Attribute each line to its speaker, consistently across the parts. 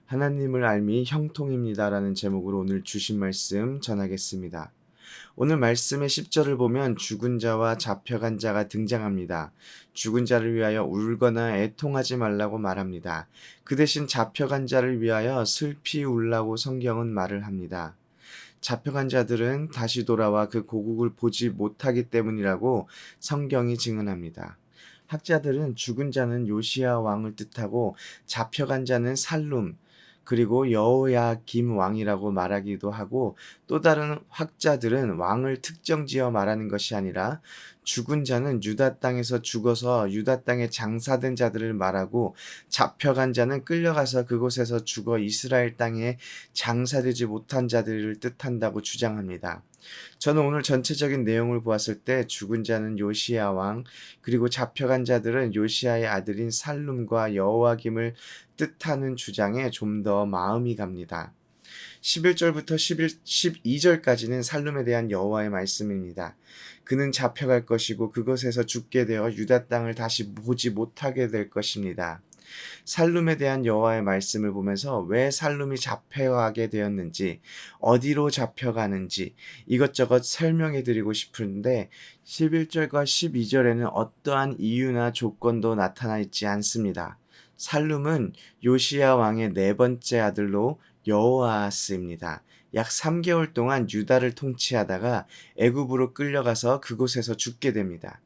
Speaker 1: 하나님을 알미 형통입니다라는 제목으로 오늘 주신 말씀 전하겠습니다. 오늘 말씀의 10절을 보면 죽은 자와 잡혀간 자가 등장합니다. 죽은 자를 위하여 울거나 애통하지 말라고 말합니다. 그 대신 잡혀간 자를 위하여 슬피 울라고 성경은 말을 합니다. 잡혀간 자들은 다시 돌아와 그 고국을 보지 못하기 때문이라고 성경이 증언합니다. 학자들은 죽은 자는 요시야 왕을 뜻하고 잡혀간 자는 살룸 그리고 여호야김 왕이라고 말하기도 하고, 또 다른 학자들은 왕을 특정지어 말하는 것이 아니라 죽은 자는 유다 땅에서 죽어서 유다 땅에 장사된 자들을 말하고, 잡혀간 자는 끌려가서 그곳에서 죽어 이스라엘 땅에 장사되지 못한 자들을 뜻한다고 주장합니다. 저는 오늘 전체적인 내용을 보았을 때 죽은 자는 요시야 왕, 그리고 잡혀간 자들은 요시야의 아들인 살룸과 여호와김을 뜻하는 주장에 좀 더 마음이 갑니다. 11절부터 12절까지는 살룸에 대한 여호와의 말씀입니다. 그는 잡혀갈 것이고 그것에서 죽게 되어 유다 땅을 다시 보지 못하게 될 것입니다. 살룸에 대한 여호와의 말씀을 보면서 왜 살룸이 잡혀가게 되었는지, 어디로 잡혀가는지 이것저것 설명해 드리고 싶은데 11절과 12절에는 어떠한 이유나 조건도 나타나 있지 않습니다. 살룸은 요시야 왕의 네 번째 아들로 여호아스입니다. 약 3개월 동안 유다를 통치하다가 애굽으로 끌려가서 그곳에서 죽게 됩니다.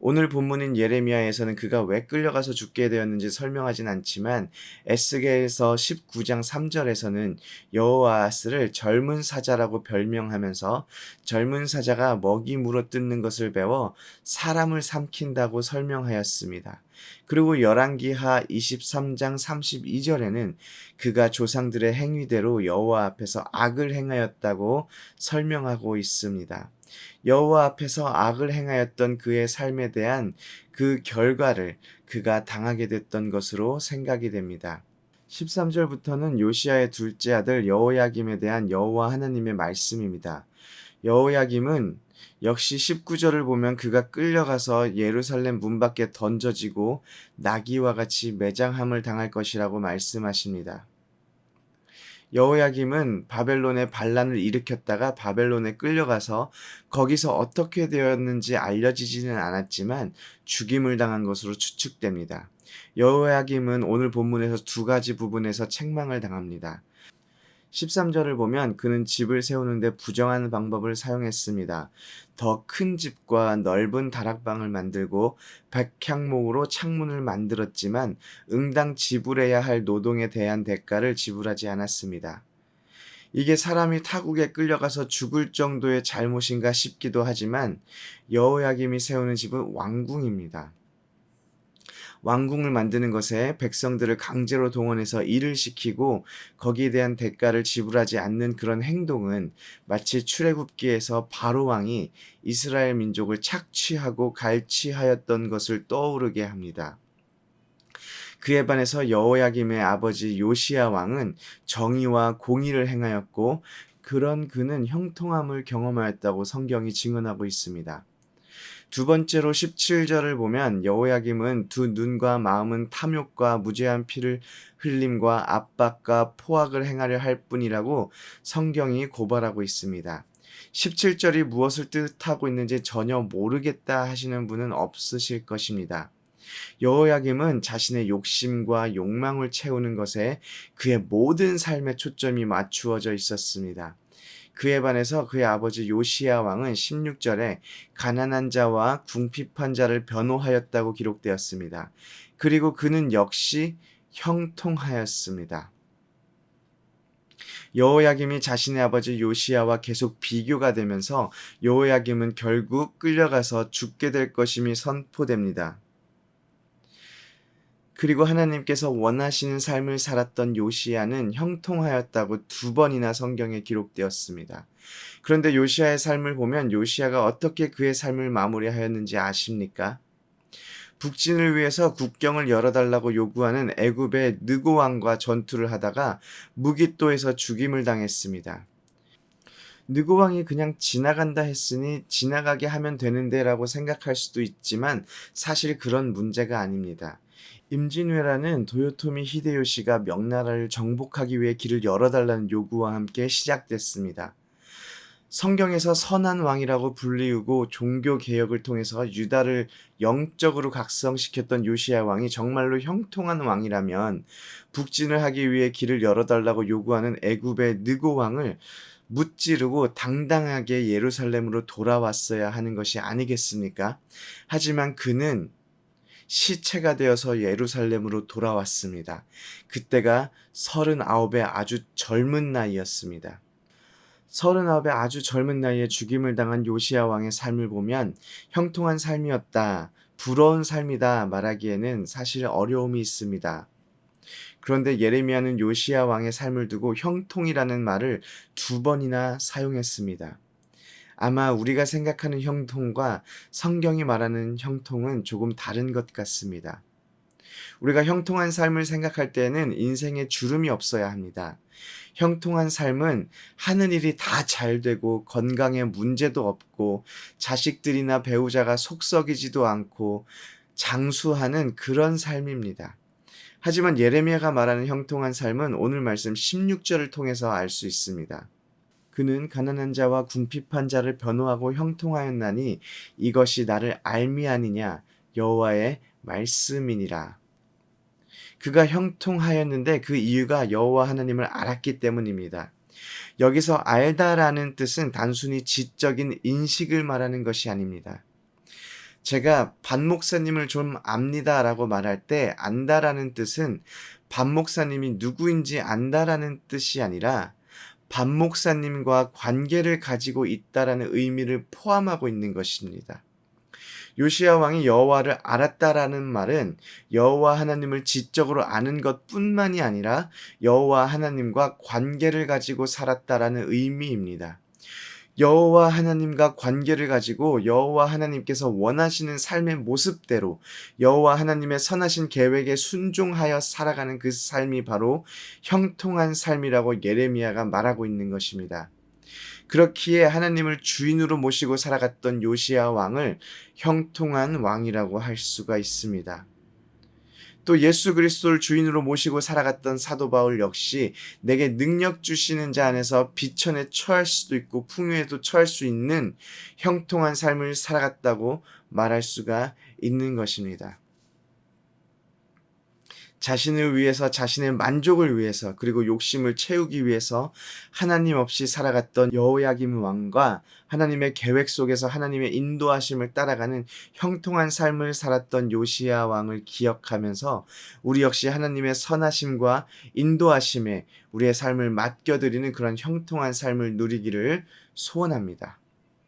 Speaker 1: 오늘 본문인 예레미야에서는 그가 왜 끌려가서 죽게 되었는지 설명하진 않지만, 에스겔서 19장 3절에서는 여호아스를 젊은 사자라고 별명하면서 젊은 사자가 먹이 물어 뜯는 것을 배워 사람을 삼킨다고 설명하였습니다. 그리고 열왕기하 23장 32절에는 그가 조상들의 행위대로 여호와 앞에서 악을 행하였다고 설명하고 있습니다. 여호와 앞에서 악을 행하였던 그의 삶에 대한 그 결과를 그가 당하게 됐던 것으로 생각이 됩니다. 13절부터는 요시야의 둘째 아들 여호야김에 대한 여호와 하나님의 말씀입니다. 여호야김은 역시 19절을 보면 그가 끌려가서 예루살렘 문 밖에 던져지고 나귀와 같이 매장함을 당할 것이라고 말씀하십니다. 여호야김은 바벨론에 반란을 일으켰다가 바벨론에 끌려가서 거기서 어떻게 되었는지 알려지지는 않았지만 죽임을 당한 것으로 추측됩니다. 여호야김은 오늘 본문에서 두 가지 부분에서 책망을 당합니다. 13절을 보면 그는 집을 세우는데 부정한 방법을 사용했습니다. 더 큰 집과 넓은 다락방을 만들고 백향목으로 창문을 만들었지만 응당 지불해야 할 노동에 대한 대가를 지불하지 않았습니다. 이게 사람이 타국에 끌려가서 죽을 정도의 잘못인가 싶기도 하지만 여호야김이 세우는 집은 왕궁입니다. 왕궁을 만드는 것에 백성들을 강제로 동원해서 일을 시키고 거기에 대한 대가를 지불하지 않는 그런 행동은 마치 출애굽기에서 바로 왕이 이스라엘 민족을 착취하고 갈취하였던 것을 떠오르게 합니다. 그에 반해서 여호야김의 아버지 요시야 왕은 정의와 공의를 행하였고 그런 그는 형통함을 경험하였다고 성경이 증언하고 있습니다. 두 번째로 17절을 보면 여호야김은 두 눈과 마음은 탐욕과 무죄한 피를 흘림과 압박과 포악을 행하려 할 뿐이라고 성경이 고발하고 있습니다. 17절이 무엇을 뜻하고 있는지 전혀 모르겠다 하시는 분은 없으실 것입니다. 여호야김은 자신의 욕심과 욕망을 채우는 것에 그의 모든 삶의 초점이 맞추어져 있었습니다. 그에 반해서 그의 아버지 요시야 왕은 16절에 가난한 자와 궁핍한 자를 변호하였다고 기록되었습니다. 그리고 그는 역시 형통하였습니다. 여호야김이 자신의 아버지 요시야와 계속 비교가 되면서 여호야김은 결국 끌려가서 죽게 될 것임이 선포됩니다. 그리고 하나님께서 원하시는 삶을 살았던 요시야는 형통하였다고 두 번이나 성경에 기록되었습니다. 그런데 요시야의 삶을 보면 요시야가 어떻게 그의 삶을 마무리하였는지 아십니까? 북진을 위해서 국경을 열어달라고 요구하는 애굽의 느고 왕과 전투를 하다가 무깃도에서 죽임을 당했습니다. 느고 왕이 그냥 지나간다 했으니 지나가게 하면 되는데라고 생각할 수도 있지만 사실 그런 문제가 아닙니다. 임진왜란은 도요토미 히데요시가 명나라를 정복하기 위해 길을 열어달라는 요구와 함께 시작됐습니다. 성경에서 선한 왕이라고 불리우고 종교 개혁을 통해서 유다를 영적으로 각성시켰던 요시야 왕이 정말로 형통한 왕이라면 북진을 하기 위해 길을 열어달라고 요구하는 애굽의 느고 왕을 무찌르고 당당하게 예루살렘으로 돌아왔어야 하는 것이 아니겠습니까? 하지만 그는 시체가 되어서 예루살렘으로 돌아왔습니다. 그때가 39의 아주 젊은 나이였습니다. 39의 아주 젊은 나이에 죽임을 당한 요시야 왕의 삶을 보면 형통한 삶이었다, 부러운 삶이다 말하기에는 사실 어려움이 있습니다. 그런데 예레미야는 요시야 왕의 삶을 두고 형통이라는 말을 2번이나 사용했습니다. 아마 우리가 생각하는 형통과 성경이 말하는 형통은 조금 다른 것 같습니다. 우리가 형통한 삶을 생각할 때에는 인생에 주름이 없어야 합니다. 형통한 삶은 하는 일이 다 잘 되고 건강에 문제도 없고 자식들이나 배우자가 속썩이지도 않고 장수하는 그런 삶입니다. 하지만 예레미야가 말하는 형통한 삶은 오늘 말씀 16절을 통해서 알 수 있습니다. 그는 가난한 자와 궁핍한 자를 변호하고 형통하였나니 이것이 나를 알미 아니냐 여호와의 말씀이니라. 그가 형통하였는데 그 이유가 여호와 하나님을 알았기 때문입니다. 여기서 알다라는 뜻은 단순히 지적인 인식을 말하는 것이 아닙니다. 제가 반 목사님을 좀 압니다라고 말할 때 안다라는 뜻은 반 목사님이 누구인지 안다라는 뜻이 아니라 반 목사님과 관계를 가지고 있다라는 의미를 포함하고 있는 것입니다. 요시야 왕이 여호와를 알았다라는 말은 여호와 하나님을 지적으로 아는 것뿐만이 아니라 여호와 하나님과 관계를 가지고 살았다라는 의미입니다. 여호와 하나님과 관계를 가지고 여호와 하나님께서 원하시는 삶의 모습대로 여호와 하나님의 선하신 계획에 순종하여 살아가는 그 삶이 바로 형통한 삶이라고 예레미야가 말하고 있는 것입니다. 그렇기에 하나님을 주인으로 모시고 살아갔던 요시야 왕을 형통한 왕이라고 할 수가 있습니다. 또 예수 그리스도를 주인으로 모시고 살아갔던 사도 바울 역시 내게 능력 주시는 자 안에서 비천에 처할 수도 있고 풍요에도 처할 수 있는 형통한 삶을 살아갔다고 말할 수가 있는 것입니다. 자신을 위해서, 자신의 만족을 위해서, 그리고 욕심을 채우기 위해서 하나님 없이 살아갔던 여호야김 왕과 하나님의 계획 속에서 하나님의 인도하심을 따라가는 형통한 삶을 살았던 요시야 왕을 기억하면서 우리 역시 하나님의 선하심과 인도하심에 우리의 삶을 맡겨드리는 그런 형통한 삶을 누리기를 소원합니다.